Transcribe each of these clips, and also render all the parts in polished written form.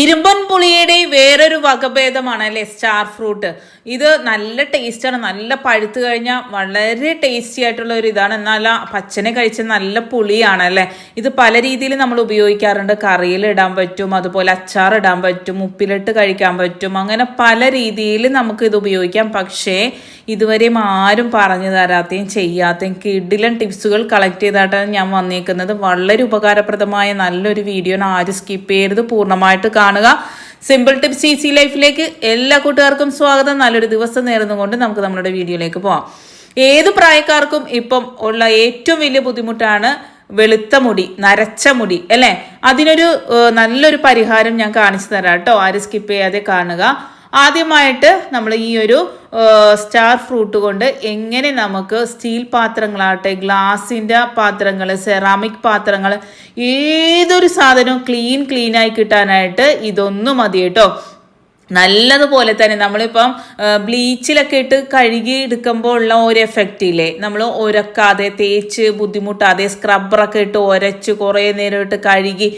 ഇരുമ്പൻ പുളിയുടെ വേറൊരു വകഭേദമാണ് അല്ലേ സ്റ്റാർ ഫ്രൂട്ട്. ഇത് നല്ല ടേസ്റ്റാണ്. നല്ല പഴുത്ത് കഴിഞ്ഞാൽ വളരെ ടേസ്റ്റി ആയിട്ടുള്ള ഒരു ഇതാണ്. എന്നാൽ പച്ചനെ കഴിച്ച നല്ല പുളിയാണ് അല്ലേ. ഇത് പല രീതിയിൽ നമ്മൾ ഉപയോഗിക്കാറുണ്ട്. കറിയിൽ ഇടാൻ പറ്റും, അതുപോലെ അച്ചാർ ഇടാൻ പറ്റും, ഉപ്പിലിട്ട് കഴിക്കാൻ പറ്റും. അങ്ങനെ പല രീതിയിൽ നമുക്ക് ഇത് ഉപയോഗിക്കാം. പക്ഷേ ഇതുവരെയും ആരും പറഞ്ഞു തരാത്തയും ചെയ്യാത്തയും കിടിലൻ ടിപ്സുകൾ കളക്ട് ചെയ്തിട്ടാണ് ഞാൻ വന്നേക്കുന്നത്. വളരെ ഉപകാരപ്രദമായ നല്ലൊരു വീഡിയോ ആണ്. ആരും സ്കിപ്പ് ചെയ്യരുത്, പൂർണ്ണമായിട്ട് കാണുക. സിമ്പിൾ ടിപ്സ് ഈസി ലൈഫിലേക്ക് എല്ലാ കൂട്ടുകാർക്കും സ്വാഗതം. നല്ലൊരു ദിവസം നേർന്നുകൊണ്ട് നമുക്ക് നമ്മുടെ വീഡിയോയിലേക്ക് പോവാം. ഏത് പ്രായക്കാർക്കും ഇപ്പം ഉള്ള ഏറ്റവും വലിയ ബുദ്ധിമുട്ടാണ് വെളുത്ത മുടി, നരച്ച മുടി അല്ലേ. അതിനൊരു നല്ലൊരു പരിഹാരം ഞാൻ കാണിച്ചു തരാം കേട്ടോ. ആരും സ്കിപ്പ് ചെയ്യാതെ കാണുക. ആദ്യമായിട്ട് നമ്മൾ ഈ ഒരു സ്റ്റാർ ഫ്രൂട്ട് കൊണ്ട് എങ്ങനെ നമുക്ക് സ്റ്റീൽ പാത്രങ്ങളാകട്ടെ, ഗ്ലാസിൻ്റെ പാത്രങ്ങൾ, സെറാമിക് പാത്രങ്ങൾ, ഏതൊരു സാധനവും ക്ലീനായി കിട്ടാനായിട്ട് ഇതൊന്നും മതി കേട്ടോ. നല്ലതുപോലെ തന്നെ നമ്മളിപ്പം ബ്ലീച്ചിലൊക്കെ ഇട്ട് കഴുകി എടുക്കുമ്പോൾ ഉള്ള ഒരു എഫക്റ്റ് ഇല്ലേ, നമ്മൾ ഉരക്കാതെ തേച്ച് ബുദ്ധിമുട്ടാതെ സ്ക്രബ്ബറൊക്കെ ഇട്ട് ഉരച്ച് കുറേ നേരം ഇട്ട് കഴുകി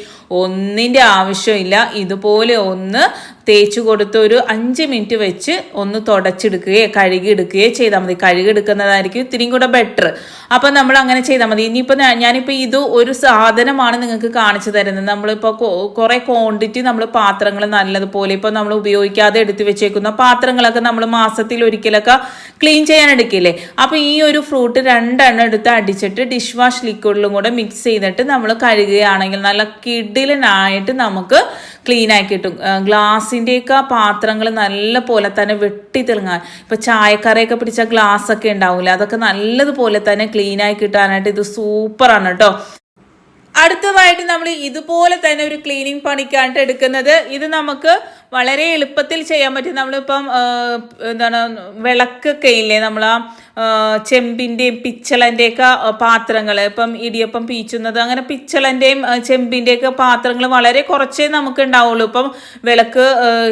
ഒന്നിൻ്റെ ആവശ്യമില്ല. ഇതുപോലെ ഒന്ന് തേച്ച് കൊടുത്ത് ഒരു 5 മിനിറ്റ് വെച്ച് ഒന്ന് തുടച്ചെടുക്കുകയോ കഴുകിയെടുക്കുകയോ ചെയ്താൽ മതി. കഴുകിയെടുക്കുന്നതായിരിക്കും ഇത്തിരിയും കൂടെ ബെറ്റർ. അപ്പം നമ്മൾ അങ്ങനെ ചെയ്താൽ മതി. ഇനിയിപ്പോൾ ഞാനിപ്പോൾ ഇത് ഒരു സാധനമാണ് നിങ്ങൾക്ക് കാണിച്ചു തരുന്നത്. നമ്മളിപ്പോൾ കുറേ ക്വാണ്ടിറ്റി നമ്മൾ പാത്രങ്ങൾ നല്ലതുപോലെ ഇപ്പോൾ നമ്മൾ ഉപയോഗിക്കാതെ എടുത്ത് വെച്ചേക്കുന്ന പാത്രങ്ങളൊക്കെ നമ്മൾ മാസത്തിൽ ഒരിക്കലൊക്കെ ക്ലീൻ ചെയ്യാൻ എടുക്കില്ലേ. അപ്പോൾ ഈ ഒരു ഫ്രൂട്ട് 2 എണ്ണം എടുത്ത് അടിച്ചിട്ട് ഡിഷ് വാഷ് ലിക്വിഡിലും കൂടെ മിക്സ് ചെയ്തിട്ട് നമ്മൾ കഴുകുകയാണെങ്കിൽ നല്ല കിടിലനായിട്ട് നമുക്ക് ക്ലീനായി കിട്ടും. ഗ്ലാസിൻ്റെയൊക്കെ പാത്രങ്ങൾ നല്ല പോലെ തന്നെ വെട്ടി തിളങ്ങാൻ, ഇപ്പോൾ ചായക്കറയൊക്കെ പിടിച്ച ഗ്ലാസ് ഒക്കെ ഉണ്ടാവില്ല, അതൊക്കെ നല്ലതുപോലെ തന്നെ ക്ലീനായി കിട്ടാനായിട്ട് ഇത് സൂപ്പറാണ് കേട്ടോ. അടുത്തതായിട്ട് നമ്മൾ ഇതുപോലെ തന്നെ ഒരു ക്ലീനിങ് പണിക്കാണ്ട് എടുക്കുന്നത്. ഇത് നമുക്ക് വളരെ എളുപ്പത്തിൽ ചെയ്യാൻ പറ്റും. നമ്മളിപ്പം എന്താണ് വിളക്കൊക്കെ ഇല്ലേ, നമ്മൾ ചെമ്പിൻ്റെയും പിച്ചളൻ്റെയൊക്കെ പാത്രങ്ങൾ, ഇപ്പം ഇടിയപ്പം പീച്ചുന്നത് അങ്ങനെ പിച്ചളൻ്റെയും ചെമ്പിൻ്റെയൊക്കെ പാത്രങ്ങൾ വളരെ കുറച്ചേ നമുക്ക് ഉണ്ടാവുള്ളൂ. ഇപ്പം വിളക്ക്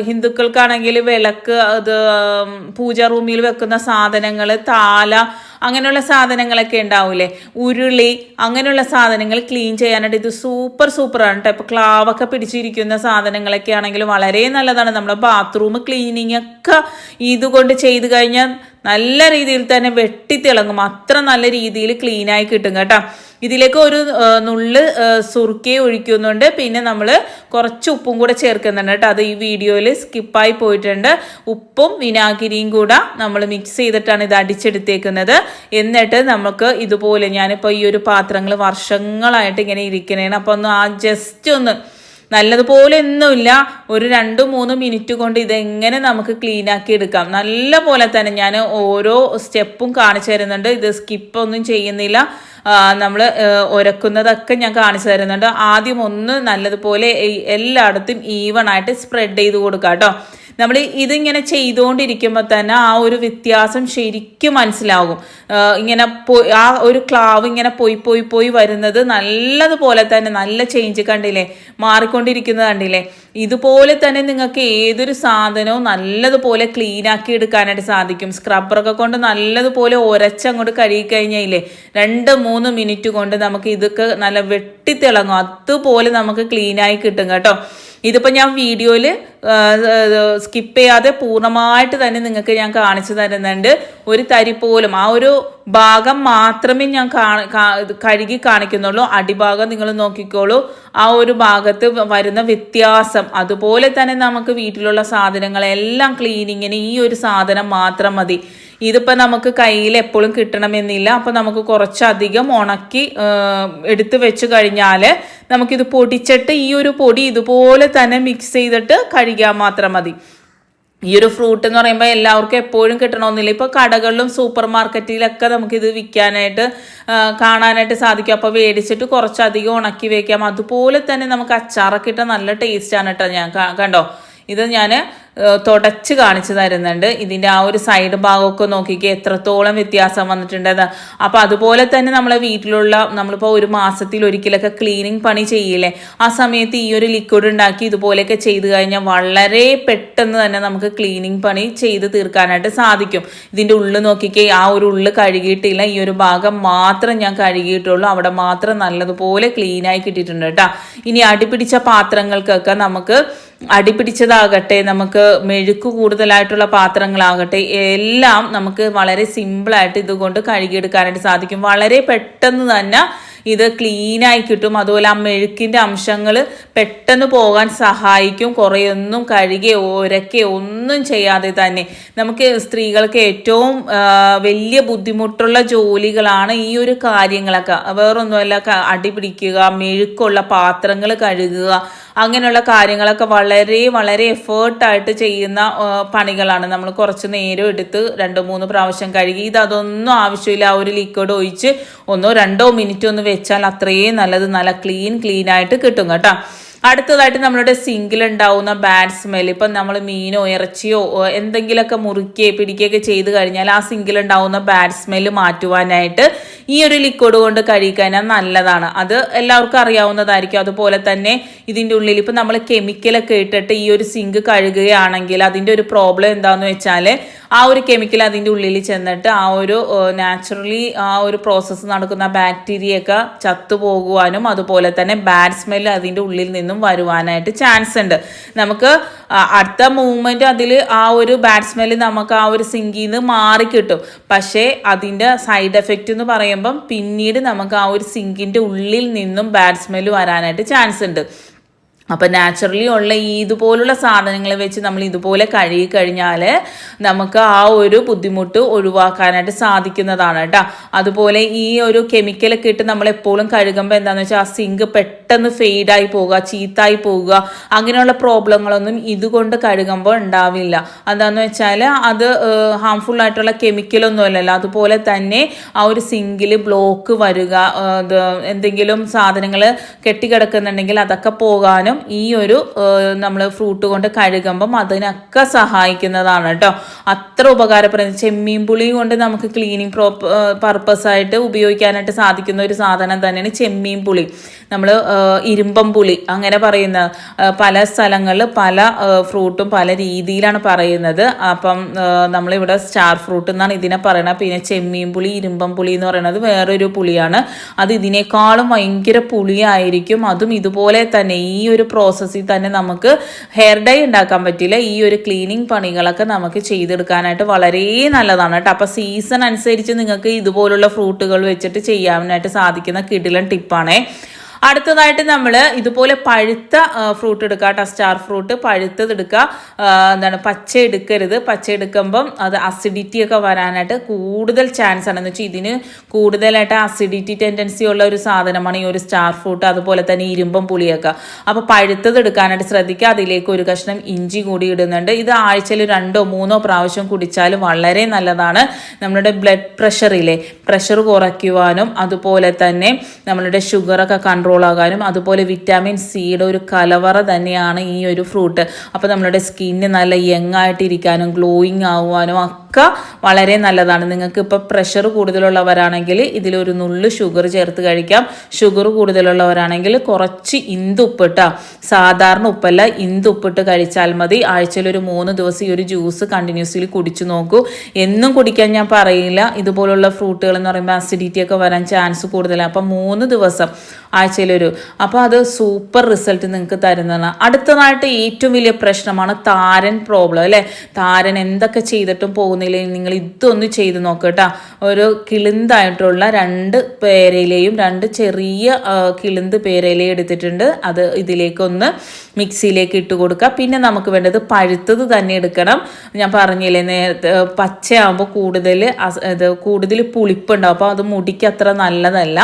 ഹിന്ദുക്കൾക്കാണെങ്കിൽ വിളക്ക്, അത് പൂജാ റൂമിൽ വെക്കുന്ന സാധനങ്ങൾ, താല, അങ്ങനെയുള്ള സാധനങ്ങളൊക്കെ ഉണ്ടാവില്ലേ, ഉരുളി, അങ്ങനെയുള്ള സാധനങ്ങൾ ക്ലീൻ ചെയ്യാനായിട്ട് ഇത് സൂപ്പറാണ് കേട്ടോ. ഇപ്പോൾ ക്ലാവൊക്കെ പിടിച്ചിരിക്കുന്ന സാധനങ്ങളൊക്കെ ആണെങ്കിൽ വളരെ നല്ലതാണ്. നമ്മുടെ ബാത്റൂം ക്ലീനിങ് ഒക്കെ ഇതുകൊണ്ട് ചെയ്ത് കഴിഞ്ഞാൽ നല്ല രീതിയിൽ തന്നെ വെട്ടിത്തിളങ്ങും. അത്ര നല്ല രീതിയിൽ ക്ലീനായി കിട്ടും കേട്ടോ. ഇതിലേക്ക് ഒരു നുള്ള് സുറുക്കി ഒഴിക്കുന്നുണ്ട്. പിന്നെ നമ്മൾ കുറച്ച് ഉപ്പും കൂടെ ചേർക്കുന്നുണ്ട് കേട്ടോ. അത് ഈ വീഡിയോയിൽ സ്കിപ്പായി പോയിട്ടുണ്ട്. ഉപ്പും വിനാഗിരിയും കൂടെ നമ്മൾ മിക്സ് ചെയ്തിട്ടാണ് ഇത് അടിച്ചെടുത്തേക്കുന്നത്. എന്നിട്ട് നമുക്ക് ഇതുപോലെ, ഞാനിപ്പോൾ ഈ ഒരു പാത്രങ്ങൾ വർഷങ്ങളായിട്ട് ഇങ്ങനെ ഇരിക്കണേണ്. അപ്പോൾ ഒന്ന് ജസ്റ്റ് ഒന്ന് നല്ലതുപോലെ ഒന്നുമില്ല, ഒരു 2-3 മിനിറ്റ് കൊണ്ട് ഇതെങ്ങനെ നമുക്ക് ക്ലീനാക്കി എടുക്കാം. നല്ല പോലെ തന്നെ ഞാൻ ഓരോ സ്റ്റെപ്പും കാണിച്ചു തരുന്നുണ്ട്. ഇത് സ്കിപ്പൊന്നും ചെയ്യുന്നില്ല. നമ്മൾ ഉരക്കുന്നതൊക്കെ ഞാൻ കാണിച്ചു തരുന്നുണ്ട്. ആദ്യം ഒന്ന് നല്ലതുപോലെ എല്ലായിടത്തും ഈവണായിട്ട് സ്പ്രെഡ് ചെയ്ത് കൊടുക്കാം കേട്ടോ. നമ്മൾ ഇതിങ്ങനെ ചെയ്തുകൊണ്ടിരിക്കുമ്പോൾ തന്നെ ആ ഒരു വ്യത്യാസം ശരിക്കും മനസ്സിലാകും. ഇങ്ങനെ ആ ഒരു ക്ലാവ് ഇങ്ങനെ പോയി വരുന്നത് നല്ലതുപോലെ തന്നെ നല്ല ചേഞ്ച് കണ്ടില്ലേ, മാറിക്കൊണ്ടിരിക്കുന്നത് കണ്ടില്ലേ. ഇതുപോലെ തന്നെ നിങ്ങൾക്ക് ഏതൊരു സാധനവും നല്ലതുപോലെ ക്ലീനാക്കി എടുക്കാനായിട്ട് സാധിക്കും. സ്ക്രബ്ബറൊക്കെ കൊണ്ട് നല്ലതുപോലെ ഉരച്ചങ്ങോട്ട് കഴുകി കഴിഞ്ഞാലേ 2-3 മിനിറ്റ് കൊണ്ട് നമുക്ക് ഇതൊക്കെ നല്ല വെട്ടിത്തിളങ്ങും. അതുപോലെ നമുക്ക് ക്ലീനായി കിട്ടും കേട്ടോ. ഇതിപ്പോൾ ഞാൻ വീഡിയോയിൽ സ്കിപ്പ് ചെയ്യാതെ പൂർണ്ണമായിട്ട് തന്നെ നിങ്ങൾക്ക് ഞാൻ കാണിച്ചു തരുന്നുണ്ട്. ഒരു തരി പോലും, ആ ഒരു ഭാഗം മാത്രമേ ഞാൻ കഴുകി കാണിക്കുന്നുള്ളൂ. അടിഭാഗം നിങ്ങൾ നോക്കിക്കോളൂ, ആ ഒരു ഭാഗത്ത് വരുന്ന വ്യത്യാസം. അതുപോലെ തന്നെ നമുക്ക് വീട്ടിലുള്ള സാധനങ്ങളെല്ലാം ക്ലീനിങ്ങിന് ഈ ഒരു സാധനം മാത്രം മതി. ഇതിപ്പോൾ നമുക്ക് കയ്യിൽ എപ്പോഴും കിട്ടണമെന്നില്ല. അപ്പോൾ നമുക്ക് കുറച്ചധികം ഉണക്കി എടുത്ത് വെച്ച് കഴിഞ്ഞാൽ നമുക്കിത് പൊടിച്ചിട്ട് ഈ ഒരു പൊടി ഇതുപോലെ തന്നെ മിക്സ് ചെയ്തിട്ട് കഴുകിയാൽ മാത്രം മതി. ഈ ഒരു ഫ്രൂട്ട് എന്ന് പറയുമ്പോൾ എല്ലാവർക്കും എപ്പോഴും കിട്ടണമെന്നില്ല. ഇപ്പോൾ കടകളിലും സൂപ്പർ മാർക്കറ്റിലൊക്കെ നമുക്കിത് വിൽക്കാനായിട്ട് കാണാനായിട്ട് സാധിക്കും. അപ്പോൾ മേടിച്ചിട്ട് കുറച്ചധികം ഉണക്കി വയ്ക്കാം. അതുപോലെ തന്നെ നമുക്ക് അച്ചാറൊക്കെ ഇട്ടാൽ നല്ല ടേസ്റ്റാണ് കേട്ടോ. ഞാൻ കണ്ടോ, ഇത് ഞാൻ തുടച്ച് കാണിച്ചു തരുന്നുണ്ട്. ഇതിൻ്റെ ആ ഒരു സൈഡ് ഭാഗമൊക്കെ നോക്കിക്കേ എത്രത്തോളം വ്യത്യാസം വന്നിട്ടുണ്ടെന്ന്. അപ്പോൾ അതുപോലെ തന്നെ നമ്മളെ വീട്ടിലുള്ള, നമ്മളിപ്പോൾ ഒരു മാസത്തിൽ ഒരിക്കലൊക്കെ ക്ലീനിങ് പണി ചെയ്യില്ലേ, ആ സമയത്ത് ഈ ഒരു ലിക്വിഡ് ഉണ്ടാക്കി ഇതുപോലെയൊക്കെ ചെയ്ത് കഴിഞ്ഞാൽ വളരെ പെട്ടെന്ന് തന്നെ നമുക്ക് ക്ലീനിങ് പണി ചെയ്ത് തീർക്കാനായിട്ട് സാധിക്കും. ഇതിൻ്റെ ഉള്ളിൽ നോക്കിക്കേ, ആ ഒരു ഉള്ളിൽ കഴുകിയിട്ടില്ല, ഈ ഒരു ഭാഗം മാത്രം ഞാൻ കഴുകിയിട്ടുള്ളൂ. അവിടെ മാത്രം നല്ലതുപോലെ ക്ലീനായി കിട്ടിയിട്ടുണ്ട് കേട്ടോ. ഇനി അടിപിടിച്ച പാത്രങ്ങൾക്കൊക്കെ നമുക്ക് അടിപിടിച്ചതാകട്ടെ, നമുക്ക് മെഴുക്ക് കൂടുതലായിട്ടുള്ള പാത്രങ്ങളാകട്ടെ, എല്ലാം നമുക്ക് വളരെ സിമ്പിളായിട്ട് ഇതുകൊണ്ട് കഴുകിയെടുക്കാനായിട്ട് സാധിക്കും. വളരെ പെട്ടെന്ന് തന്നെ ഇത് ക്ലീനായി കിട്ടും. അതുപോലെ ആ മെഴുക്കിൻ്റെ അംശങ്ങൾ പെട്ടെന്ന് പോകാൻ സഹായിക്കും. കുറേയൊന്നും കഴുകി ഒരക്കെ ഒന്നും ചെയ്യാതെ തന്നെ നമുക്ക് സ്ത്രീകൾക്ക് ഏറ്റവും വലിയ ബുദ്ധിമുട്ടുള്ള ജോലികളാണ് ഈ ഒരു കാര്യങ്ങളൊക്കെ. വേറൊന്നുമല്ല, അടിപിടിക്കുക, മെഴുക്കുള്ള പാത്രങ്ങൾ കഴുകുക, അങ്ങനെയുള്ള കാര്യങ്ങളൊക്കെ വളരെ വളരെ എഫേർട്ടായിട്ട് ചെയ്യുന്ന പണികളാണ്. നമ്മൾ കുറച്ച് നേരം എടുത്ത് 2-3 പ്രാവശ്യം കഴുകി, അതൊന്നും ആവശ്യമില്ല. ആ ഒരു ലിക്വിഡ് ഒഴിച്ച് 1-2 മിനിറ്റ് ഒന്ന് വെച്ചാൽ അത്രയും നല്ലത്, നല്ല ക്ലീൻ ആയിട്ട് കിട്ടും കേട്ടോ. അടുത്തതായിട്ട് നമ്മളുടെ സിങ്കിലുണ്ടാവുന്ന ബാഡ് സ്മെൽ, ഇപ്പം നമ്മൾ മീനോ ഇറച്ചിയോ എന്തെങ്കിലുമൊക്കെ മുറിക്കുകയോ പിടിക്കുകയൊക്കെ ചെയ്ത് കഴിഞ്ഞാൽ ആ സിങ്കിലുണ്ടാവുന്ന ബാഡ് സ്മെല്ല് മാറ്റുവാനായിട്ട് ഈ ഒരു ലിക്വിഡ് കൊണ്ട് കഴുകിക്കഴിഞ്ഞാൽ നല്ലതാണ്. അത് എല്ലാവർക്കും അറിയാവുന്നതായിരിക്കും. അതുപോലെ തന്നെ ഇതിൻ്റെ ഉള്ളിൽ ഇപ്പം നമ്മൾ കെമിക്കലൊക്കെ ഇട്ടിട്ട് ഈ ഒരു സിങ്ക് കഴുകുകയാണെങ്കിൽ അതിൻ്റെ ഒരു പ്രോബ്ലം എന്താണെന്ന് വെച്ചാൽ ആ ഒരു കെമിക്കൽ അതിൻ്റെ ഉള്ളിൽ ചെന്നിട്ട് ആ ഒരു നാച്ചുറലി ആ ഒരു പ്രോസസ്സ് നടക്കുന്ന ബാക്ടീരിയയൊക്കെ ചത്തുപോകുവാനും അതുപോലെ തന്നെ ബാഡ് സ്മെല്ല് അതിൻ്റെ ഉള്ളിൽ നിന്നും വരുവാനായിട്ട് ചാൻസ് ഉണ്ട്. നമുക്ക് അടുത്ത മൂവ്മെന്റ് അതിൽ ആ ഒരു ബാഡ് സ്മെല്ല് നമുക്ക് ആ ഒരു സിങ്കിൽ നിന്ന് മാറിക്കിട്ടും. പക്ഷേ അതിൻ്റെ സൈഡ് എഫക്റ്റ് എന്ന് പറയുമ്പം പിന്നീട് നമുക്ക് ആ ഒരു സിങ്കിൻ്റെ ഉള്ളിൽ നിന്നും ബാഡ് സ്മെല്ല് വരാനായിട്ട് ചാൻസ് ഉണ്ട്. അപ്പം നാച്ചുറലി ഉള്ള ഇതുപോലുള്ള സാധനങ്ങൾ വെച്ച് നമ്മൾ ഇതുപോലെ കഴുകി കഴിഞ്ഞാൽ നമുക്ക് ആ ഒരു ബുദ്ധിമുട്ട് ഒഴിവാക്കാനായിട്ട് സാധിക്കുന്നതാണ് കേട്ടോ. അതുപോലെ ഈ ഒരു കെമിക്കലൊക്കെ ഇട്ട് നമ്മളെപ്പോഴും കഴുകുമ്പോൾ എന്താണെന്ന് വെച്ചാൽ ആ സിങ്ക് പെട്ടെന്ന് ഫെയ്ഡായി പോവുക, ചീത്തായി പോവുക, അങ്ങനെയുള്ള പ്രോബ്ലങ്ങളൊന്നും ഇതുകൊണ്ട് കഴുകുമ്പോൾ ഉണ്ടാവില്ല. എന്താണെന്ന് വെച്ചാൽ അത് ഹാംഫുൾ ആയിട്ടുള്ള കെമിക്കലൊന്നും അല്ലല്ലോ. അതുപോലെ തന്നെ ആ ഒരു സിങ്കിൽ ബ്ലോക്ക് വരിക, എന്തെങ്കിലും സാധനങ്ങൾ കെട്ടിക്കിടക്കുന്നുണ്ടെങ്കിൽ അതൊക്കെ പോകാനും ഈ ഒരു നമ്മൾ ഫ്രൂട്ട് കൊണ്ട് കഴുകുമ്പം അതിനൊക്കെ സഹായിക്കുന്നതാണ് കേട്ടോ. അത്ര ഉപകാരപ്പെടുന്നത്. ചെമ്മീൻ പുളി കൊണ്ട് നമുക്ക് ക്ലീനിങ് പർപ്പസ് ആയിട്ട് ഉപയോഗിക്കാനായിട്ട് സാധിക്കുന്ന ഒരു സാധനം തന്നെയാണ് ചെമ്മീൻ പുളി. നമ്മൾ ഇരുമ്പം പുളി അങ്ങനെ പറയുന്ന പല സ്ഥലങ്ങളിൽ പല ഫ്രൂട്ടും പല രീതിയിലാണ് പറയുന്നത്. അപ്പം നമ്മളിവിടെ സ്റ്റാർ ഫ്രൂട്ട് എന്നാണ് ഇതിനെ പറയുന്നത്. പിന്നെ ചെമ്മീൻ പുളി, ഇരുമ്പം പുളി എന്ന് പറയുന്നത് വേറൊരു പുളിയാണ്. അത് ഇതിനേക്കാളും ഭയങ്കര പുളിയായിരിക്കും. അതും ഇതുപോലെ തന്നെ ഈ ഒരു പ്രോസസ്സിൽ തന്നെ നമുക്ക് ഹെയർ ഡൈ ഉണ്ടാക്കാൻ പറ്റില്ല. ഈ ഒരു ക്ലീനിങ് പണികളൊക്കെ നമുക്ക് ചെയ്തെടുക്കാനായിട്ട് വളരെ നല്ലതാണ് കേട്ടോ. അപ്പോൾ സീസൺ അനുസരിച്ച് നിങ്ങൾക്ക് ഇതുപോലുള്ള ഫ്രൂട്ടുകൾ വെച്ചിട്ട് ചെയ്യാനായിട്ട് സാധിക്കുന്ന കിടിലൻ ടിപ്പാണേ. അടുത്തതായിട്ട് നമ്മൾ ഇതുപോലെ പഴുത്ത ഫ്രൂട്ട് എടുക്കുക കേട്ടോ. സ്റ്റാർ ഫ്രൂട്ട് പഴുത്തത് എടുക്കുക. പച്ച എടുക്കരുത്. പച്ച എടുക്കുമ്പം അത് അസിഡിറ്റി ഒക്കെ വരാനായിട്ട് കൂടുതൽ ചാൻസ് ആണ്. എന്ന് വെച്ചാൽ ഇതിന് കൂടുതലായിട്ട് അസിഡിറ്റി ടെൻഡൻസി ഉള്ള ഒരു സാധനമാണ് ഈ ഒരു സ്റ്റാർ ഫ്രൂട്ട്, അതുപോലെ തന്നെ ഇരുമ്പം പുളിയൊക്കെ. അപ്പോൾ പഴുത്തത് എടുക്കാനായിട്ട് ശ്രദ്ധിക്കുക. അതിലേക്ക് ഒരു കഷ്ണം ഇഞ്ചി കൂടി ഇടുന്നുണ്ട്. ഇത് ആഴ്ചയിൽ 2-3 പ്രാവശ്യം കുടിച്ചാൽ വളരെ നല്ലതാണ്. നമ്മളുടെ ബ്ലഡ് പ്രഷർ കുറയ്ക്കുവാനും അതുപോലെ തന്നെ നമ്മളുടെ ഷുഗറൊക്കെ കൺട്രോൾ ആകാനും അതുപോലെ വിറ്റാമിൻ സിയുടെ ഒരു കലവറ തന്നെയാണ് ഈ ഒരു ഫ്രൂട്ട്. അപ്പോൾ നമ്മളുടെ സ്കിന്ന് നല്ല യങ് ആയിട്ടിരിക്കാനും ഗ്ലോയിങ് ആവാനും ഒക്കെ വളരെ നല്ലതാണ്. നിങ്ങൾക്ക് ഇപ്പോൾ പ്രഷർ കൂടുതലുള്ളവരാണെങ്കിൽ ഇതിലൊരു നുള്ളു ഷുഗർ ചേർത്ത് കഴിക്കാം. ഷുഗർ കൂടുതലുള്ളവരാണെങ്കിൽ കുറച്ച് ഇന്തുപ്പിട്ടാ, സാധാരണ ഉപ്പല്ല ഇന്തുപ്പിട്ട് കഴിച്ചാൽ മതി. ആഴ്ചയിൽ ഒരു 3 ദിവസം ഈ ഒരു ജ്യൂസ് കണ്ടിന്യൂസ്ലി കുടിച്ചു നോക്കൂ. എന്നും കുടിക്കാൻ ഞാൻ പറയില്ല. ഇതുപോലുള്ള ഫ്രൂട്ടുകൾ എന്ന് പറയുമ്പോൾ അസിഡിറ്റി ഒക്കെ വരാൻ ചാൻസ് കൂടുതലാണ്. അപ്പം 3 ദിവസം ആഴ്ചയിലൊരു, അപ്പോൾ അത് സൂപ്പർ റിസൾട്ട് നിങ്ങൾക്ക് തരുന്നതാണ്. അടുത്തതായിട്ട് ഏറ്റവും വലിയ പ്രശ്നമാണ് താരൻ പ്രോബ്ലം അല്ലേ. താരൻ എന്തൊക്കെ ചെയ്തിട്ടും പോകുന്നില്ലെങ്കിൽ നിങ്ങൾ ഇതൊന്ന് ചെയ്ത് നോക്കട്ടോ. ഒരു കിളിന്തായിട്ടുള്ള 2 പേരയിലയും 2 ചെറിയ കിളിന്ത് പേരയിലയും എടുത്തിട്ടുണ്ട്. അത് ഇതിലേക്കൊന്ന് മിക്സിയിലേക്ക് ഇട്ട് കൊടുക്കുക. പിന്നെ നമുക്ക് വേണ്ടത് പഴുത്തത് തന്നെ എടുക്കണം. ഞാൻ പറഞ്ഞില്ലേ നേരത്തെ പച്ചയാകുമ്പോൾ കൂടുതൽ പുളിപ്പുണ്ടാവും. അപ്പോൾ അത് മുടിക്ക് അത്ര നല്ലതല്ല.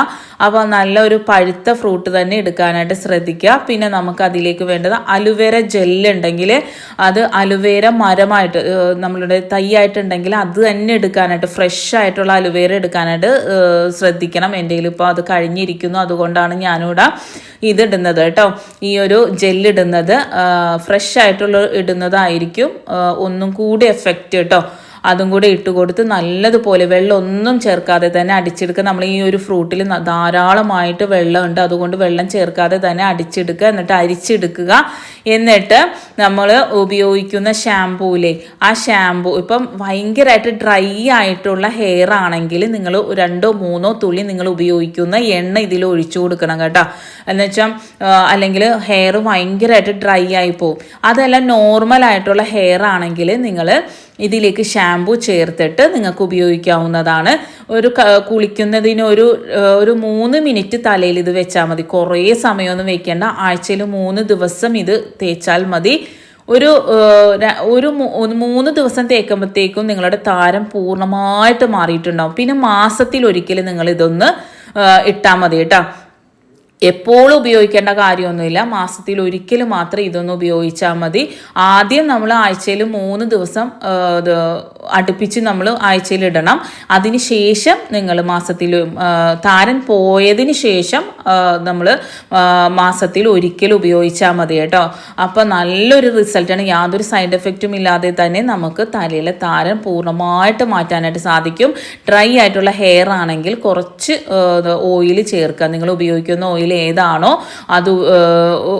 അപ്പോൾ നല്ലൊരു പഴുത്ത ഫ്രൂട്ട് തന്നെ എടുക്കാനായിട്ട് ശ്രദ്ധിക്കുക. പിന്നെ നമുക്ക് അതിലേക്ക് വേണ്ടത് അലുവേര ജെല്ലുണ്ടെങ്കിൽ അത് അലുവേര മരമായിട്ട് നമ്മളുടെ തൈയായിട്ടുണ്ടെങ്കിൽ അത് തന്നെ എടുക്കാനായിട്ട്, ഫ്രഷ് ആയിട്ടുള്ള അലുവേര എടുക്കാനായിട്ട് ശ്രദ്ധിക്കണം. എൻ്റെ കയ്യിൽ ഇപ്പോൾ അത് കഴിഞ്ഞിരിക്കുന്നു, അതുകൊണ്ടാണ് ഞാനിവിടെ ഇതിടുന്നത് കേട്ടോ. ഈ ഒരു ജെല്ലിടുന്നത് ഫ്രഷ് ആയിട്ടുള്ള ഇടുന്നതായിരിക്കും ഒന്നും കൂടി എഫക്റ്റ് കേട്ടോ. അതും കൂടെ ഇട്ട് കൊടുത്ത് നല്ലതുപോലെ വെള്ളം ഒന്നും ചേർക്കാതെ തന്നെ അടിച്ചെടുക്കുക. നമ്മൾ ഈ ഒരു ഫ്രൂട്ടിൽ ധാരാളമായിട്ട് വെള്ളമുണ്ട്, അതുകൊണ്ട് വെള്ളം ചേർക്കാതെ തന്നെ അടിച്ചെടുക്കുക. എന്നിട്ട് അരിച്ചെടുക്കുക. എന്നിട്ട് നമ്മൾ ഉപയോഗിക്കുന്ന ഷാമ്പൂയിലെ ആ ഷാമ്പൂ ഇപ്പം ഭയങ്കരമായിട്ട് ഡ്രൈ ആയിട്ടുള്ള ഹെയർ ആണെങ്കിൽ നിങ്ങൾ 2-3 തുള്ളി നിങ്ങൾ ഉപയോഗിക്കുന്ന എണ്ണ ഇതിൽ ഒഴിച്ചു കൊടുക്കണം കേട്ടോ. എന്ന് വെച്ചാൽ അല്ലെങ്കിൽ ഹെയർ ഭയങ്കരമായിട്ട് ഡ്രൈ ആയി പോകും. അതെല്ലാം നോർമൽ ആയിട്ടുള്ള ഹെയർ ആണെങ്കിൽ നിങ്ങൾ ഇതിലേക്ക് ഷാമ്പൂ ചേർത്തിട്ട് നിങ്ങൾക്ക് ഉപയോഗിക്കാവുന്നതാണ്. കുളിക്കുന്നതിന് ഒരു 3 മിനിറ്റ് തലയിൽ ഇത് വെച്ചാൽ മതി. കുറേ സമയമൊന്നും വെക്കേണ്ട. ആഴ്ചയിൽ 3 ദിവസം ഇത് തേച്ചാൽ മതി. ഒരു 3 ദിവസം തേക്കുമ്പോഴത്തേക്കും നിങ്ങളുടെ താരം പൂർണ്ണമായിട്ട് മാറിയിട്ടുണ്ടാവും. പിന്നെ മാസത്തിൽ ഒരിക്കലും നിങ്ങൾ ഇതൊന്ന് ഇട്ടാൽ മതി കേട്ടോ. എപ്പോഴും ഉപയോഗിക്കേണ്ട കാര്യമൊന്നുമില്ല. മാസത്തിൽ ഒരിക്കലും മാത്രം ഇതൊന്ന് ഉപയോഗിച്ചാൽ മതി. ആദ്യം നമ്മൾ ആഴ്ചയിൽ 3 ദിവസം അടുപ്പിച്ച് നമ്മൾ ആഴ്ചയിൽ ഇടണം. അതിന് ശേഷം നിങ്ങൾ മാസത്തിൽ താരൻ പോയതിന് ശേഷം നമ്മൾ മാസത്തിൽ ഒരിക്കലും ഉപയോഗിച്ചാൽ മതി കേട്ടോ. അപ്പോൾ നല്ലൊരു റിസൾട്ടാണ്. യാതൊരു സൈഡ് എഫക്റ്റും ഇല്ലാതെ തന്നെ നമുക്ക് തലയിലെ താരൻ പൂർണ്ണമായിട്ട് മാറ്റാനായിട്ട് സാധിക്കും. ഡ്രൈ ആയിട്ടുള്ള ഹെയർ ആണെങ്കിൽ കുറച്ച് ഓയിൽ ചേർക്കുക. നിങ്ങൾ ഉപയോഗിക്കുന്ന ഓയിൽ ഏതാണോ അത്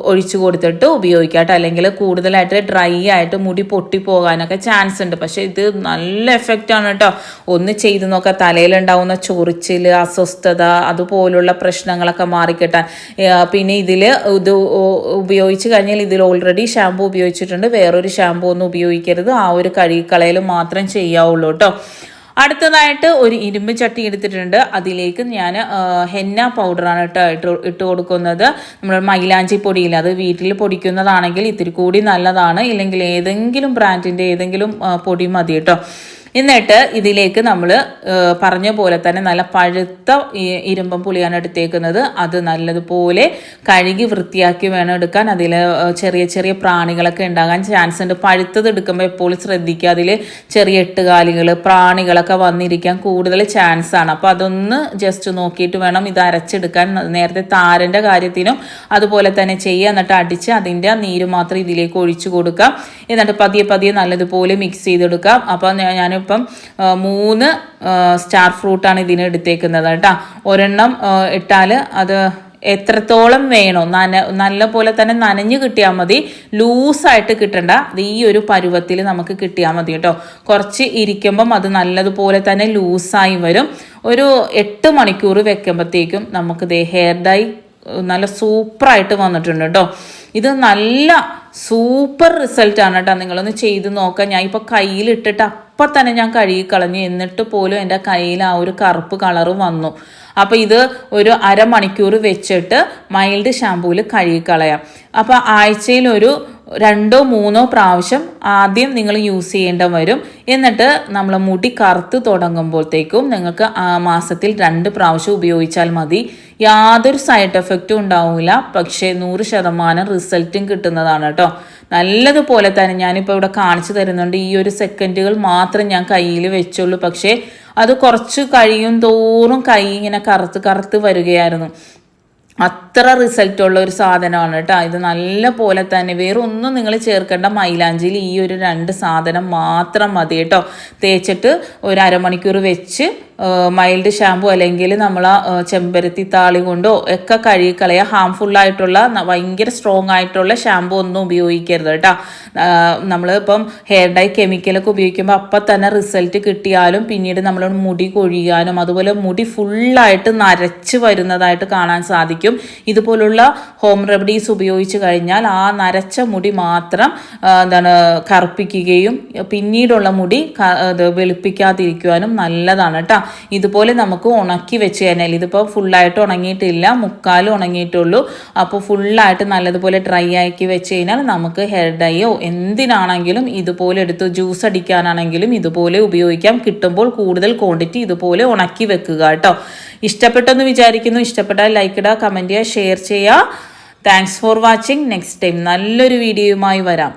ഒഴിച്ചു കൊടുത്തിട്ട് ഉപയോഗിക്കാട്ടോ. അല്ലെങ്കിൽ കൂടുതലായിട്ട് ഡ്രൈ ആയിട്ട് മുടി പൊട്ടിപ്പോകാനൊക്കെ ചാൻസ് ഉണ്ട്. പക്ഷെ ഇത് നല്ല എഫക്റ്റ് ആണ് കേട്ടോ. ഒന്ന് ചെയ്ത് നോക്കാം. തലയിലുണ്ടാവുന്ന ചൊറിച്ചിൽ, അസ്വസ്ഥത, അതുപോലുള്ള പ്രശ്നങ്ങളൊക്കെ മാറിക്കിട്ടാൻ. പിന്നെ ഇത് ഉപയോഗിച്ച് കഴിഞ്ഞാൽ ഇതിൽ ഓൾറെഡി ഷാമ്പു ഉപയോഗിച്ചിട്ടുണ്ട്. വേറൊരു ഷാമ്പു ഒന്നും ഉപയോഗിക്കരുത്. ആ ഒരു കഴുകിക്കളയൽ മാത്രം ചെയ്യാവുള്ളൂ കേട്ടോ. അടുത്തതായിട്ട് ഒരു ഇരുമ്പ് ചട്ടി എടുത്തിട്ടുണ്ട്. അതിലേക്ക് ഞാൻ ഹെന്ന പൗഡറാണ് ഇട്ട് കൊടുക്കുന്നത്. നമ്മൾ മൈലാഞ്ചി പൊടിയില്ല, അത് വീട്ടിൽ പൊടിക്കുന്നതാണെങ്കിൽ ഇത്തിരി കൂടി നല്ലതാണ്. ഇല്ലെങ്കിൽ ഏതെങ്കിലും ബ്രാൻഡിൻ്റെ ഏതെങ്കിലും പൊടി മതി കേട്ടോ. എന്നിട്ട് ഇതിലേക്ക് നമ്മൾ പറഞ്ഞ പോലെ തന്നെ നല്ല പഴുത്ത ഇരുമ്പം പുളിയാണ് എടുത്തേക്കുന്നത്. അത് നല്ലതുപോലെ കഴുകി വൃത്തിയാക്കി വേണം എടുക്കാൻ. അതിൽ ചെറിയ ചെറിയ പ്രാണികളൊക്കെ ഉണ്ടാകാൻ ചാൻസ് ഉണ്ട്. പഴുത്തത് എടുക്കുമ്പോൾ എപ്പോഴും ശ്രദ്ധിക്കുക. അതിൽ ചെറിയ എട്ടുകാലികൾ, പ്രാണികളൊക്കെ വന്നിരിക്കാൻ കൂടുതൽ ചാൻസ് ആണ്. അപ്പോൾ അതൊന്ന് ജസ്റ്റ് നോക്കിയിട്ട് വേണം ഇത് അരച്ചെടുക്കാൻ. നേരത്തെ താരൻ്റെ കാര്യത്തിനും അതുപോലെ തന്നെ ചെയ്യുക. എന്നിട്ട് അടിച്ച് അതിൻ്റെ നീര് മാത്രം ഇതിലേക്ക് ഒഴിച്ചു കൊടുക്കാം. എന്നിട്ട് പതിയെ പതിയെ നല്ലതുപോലെ മിക്സ് ചെയ്തെടുക്കാം. അപ്പോൾ ഞാനിപ്പം 3 സ്റ്റാർ ഫ്രൂട്ടാണ് ഇതിന് എടുത്തേക്കുന്നത് കേട്ടോ. ഒരെണ്ണം ഇട്ടാൽ അത് എത്രത്തോളം വേണോ നല്ല പോലെ തന്നെ നനഞ്ഞ് കിട്ടിയാൽ മതി. ലൂസായിട്ട് കിട്ടണ്ട. അത് ഈ ഒരു പരുവത്തിൽ നമുക്ക് കിട്ടിയാൽ മതി കേട്ടോ. കുറച്ച് ഇരിക്കുമ്പം അത് നല്ലതുപോലെ തന്നെ ലൂസായി വരും. ഒരു 8 മണിക്കൂർ വെക്കുമ്പോഴത്തേക്കും നമുക്ക് ഹെയർ ഡൈ നല്ല സൂപ്പറായിട്ട് വന്നിട്ടുണ്ട് കേട്ടോ. ഇത് നല്ല സൂപ്പർ റിസൾട്ടാണ് കേട്ടോ. നിങ്ങളൊന്ന് ചെയ്ത് നോക്കാം. ഞാൻ ഇപ്പോൾ കയ്യിലിട്ടിട്ട് അപ്പം തന്നെ ഞാൻ കഴുകി കളഞ്ഞു. എന്നിട്ട് പോലും എൻ്റെ കയ്യിൽ ആ ഒരു കറുപ്പ് കളറ് വന്നു. അപ്പോൾ ഇത് ഒരു അരമണിക്കൂർ വെച്ചിട്ട് മൈൽഡ് ഷാമ്പൂവിൽ കഴുകിക്കളയാം. അപ്പോൾ ആഴ്ചയിൽ ഒരു 2-3 പ്രാവശ്യം ആദ്യം നിങ്ങൾ യൂസ് ചെയ്യേണ്ട വരും. എന്നിട്ട് നമ്മൾ മുടി കറുത്ത് തുടങ്ങുമ്പോഴത്തേക്കും നിങ്ങൾക്ക് മാസത്തിൽ 2 പ്രാവശ്യം ഉപയോഗിച്ചാൽ മതി. യാതൊരു സൈഡ് എഫക്റ്റും ഉണ്ടാവില്ല. പക്ഷേ 100% റിസൾട്ടും കിട്ടുന്നതാണ് കേട്ടോ. നല്ലതുപോലെ തന്നെ ഞാനിപ്പോൾ ഇവിടെ കാണിച്ചു തരുന്നുണ്ട്. ഈ ഒരു സെക്കൻഡുകൾ മാത്രം ഞാൻ കയ്യിൽ വെച്ചുള്ളൂ. പക്ഷേ അത് കുറച്ച് കഴിയും തോറും കൈ ഇങ്ങനെ കറുത്ത് വരികയായിരുന്നു. അത്ര റിസൾട്ടുള്ള ഒരു സാധനമാണ് കേട്ടോ. ഇത് നല്ല പോലെ തന്നെ വേറെ ഒന്നും നിങ്ങൾ ചേർക്കേണ്ട. മൈലാഞ്ചിയിൽ ഈ ഒരു 2 സാധനം മാത്രം മതി കേട്ടോ. തേച്ചിട്ട് ഒരു അരമണിക്കൂർ വെച്ച് മൈൽഡ് ഷാമ്പു അല്ലെങ്കിൽ നമ്മൾ ചെമ്പരത്തി താളി കൊണ്ടോ ഒക്കെ കഴുകിക്കളയുക. ഹാംഫുള്ളായിട്ടുള്ള ഭയങ്കര സ്ട്രോങ് ആയിട്ടുള്ള ഷാമ്പു ഒന്നും ഉപയോഗിക്കരുത് കേട്ടോ. നമ്മളിപ്പം ഹെയർ ഡൈ കെമിക്കലൊക്കെ ഉപയോഗിക്കുമ്പോൾ അപ്പം തന്നെ റിസൾട്ട് കിട്ടിയാലും പിന്നീട് നമ്മൾ മുടി കൊഴിയാനും അതുപോലെ മുടി ഫുള്ളായിട്ട് നരച്ച് വരുന്നതായിട്ട് കാണാൻ സാധിക്കും. ഇതുപോലുള്ള ഹോം റെമഡീസ് ഉപയോഗിച്ച് കഴിഞ്ഞാൽ ആ നരച്ച മുടി മാത്രം കറുപ്പിക്കുകയും പിന്നീടുള്ള മുടി വെളുപ്പിക്കാതിരിക്കുവാനും നല്ലതാണ് കേട്ടോ. ഇതുപോലെ നമുക്ക് ഉണക്കി വെച്ച് കഴിഞ്ഞാൽ ഇതിപ്പോൾ ഫുള്ളായിട്ട് ഉണങ്ങിയിട്ടില്ല, മുക്കാലും ഉണങ്ങിയിട്ടുള്ളൂ. അപ്പോൾ ഫുള്ളായിട്ട് നല്ലതുപോലെ ഡ്രൈ ആക്കി വെച്ച് കഴിഞ്ഞാൽ നമുക്ക് ഹെയർ ഡൈയോ എന്തിനാണെങ്കിലും ഇതുപോലെ എടുത്ത് ജ്യൂസ് അടിക്കാനാണെങ്കിലും ഇതുപോലെ ഉപയോഗിക്കാം. കിട്ടുമ്പോൾ കൂടുതൽ ക്വാണ്ടിറ്റി ഇതുപോലെ ഉണക്കി വെക്കുക കേട്ടോ. ഇഷ്ടപ്പെട്ടെന്ന് വിചാരിക്കുന്നു. ഇഷ്ടപ്പെട്ടാൽ ലൈക്ക് ഇടുക, കമൻറ്റ് ചെയ്യുക, ഷെയർ ചെയ്യുക. Thanks for watching. Next time നല്ലൊരു വീഡിയോയുമായി വരാം.